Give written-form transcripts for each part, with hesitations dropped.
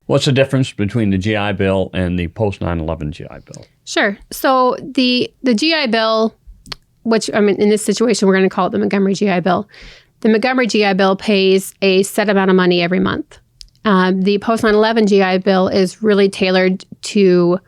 What's the difference between the GI Bill and the post-9/11 GI Bill? Sure. So the GI Bill, which, I mean, in this situation, we're going to call it the Montgomery GI Bill. The Montgomery GI Bill pays a set amount of money every month. The post-9/11 GI Bill is really tailored to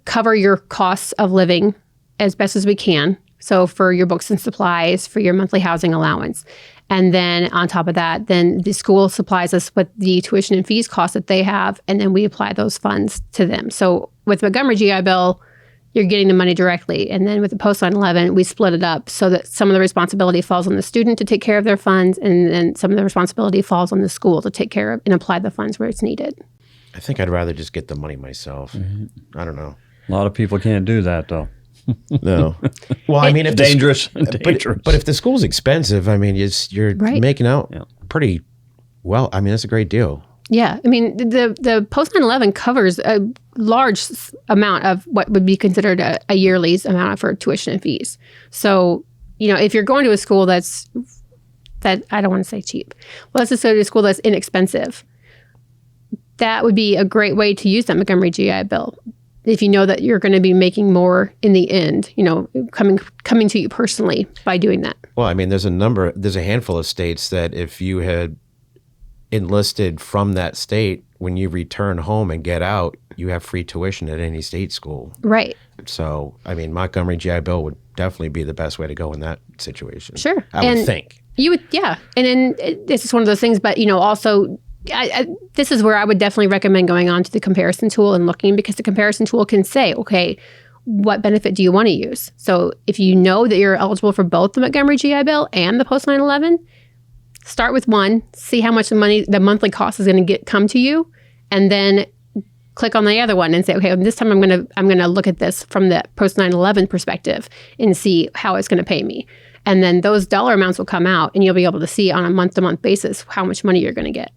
cover your costs of living as best as we can. So for your books and supplies, for your monthly housing allowance. And then on top of that, then the school supplies us with the tuition and fees costs that they have, and then we apply those funds to them. So with Montgomery GI Bill, you're getting the money directly. And then with the post-9/11, we split it up so that some of the responsibility falls on the student to take care of their funds, and then some of the responsibility falls on the school to take care of and apply the funds where it's needed. I think I'd rather just get the money myself. Mm-hmm. I don't know. A lot of people can't do that, though. No. Well, I mean, if dangerous. But if the school's expensive, I mean, you're making out pretty well. I mean, that's a great deal. Yeah. I mean, the post-9/11 covers a large amount of what would be considered a yearly's amount for tuition and fees. So, if you're going to a school that I don't want to say cheap. Well, let's just go to a school that's inexpensive. That would be a great way to use that Montgomery GI Bill. If you know that you're going to be making more in the end, coming to you personally by doing that. Well, I mean, there's a handful of states that if you had enlisted from that state, when you return home and get out, you have free tuition at any state school. Right. So, I mean, Montgomery GI Bill would definitely be the best way to go in that situation. Sure. I would think. You would, yeah. And then this is one of those things, but, also... this is where I would definitely recommend going on to the comparison tool and looking, because the comparison tool can say, okay, what benefit do you want to use? So if you know that you're eligible for both the Montgomery GI Bill and the post-9/11, start with one, see how much the monthly cost is going to come to you, and then click on the other one and say, okay, this time I'm going to look at this from the post-9/11 perspective and see how it's going to pay me. And then those dollar amounts will come out, and you'll be able to see on a month-to-month basis how much money you're going to get.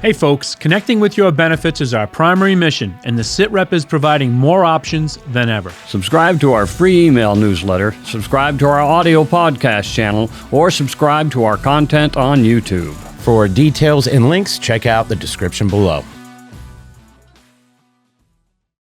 Hey folks, connecting with your benefits is our primary mission, and the SITREP is providing more options than ever. Subscribe to our free email newsletter, subscribe to our audio podcast channel, or subscribe to our content on YouTube. For details and links, check out the description below.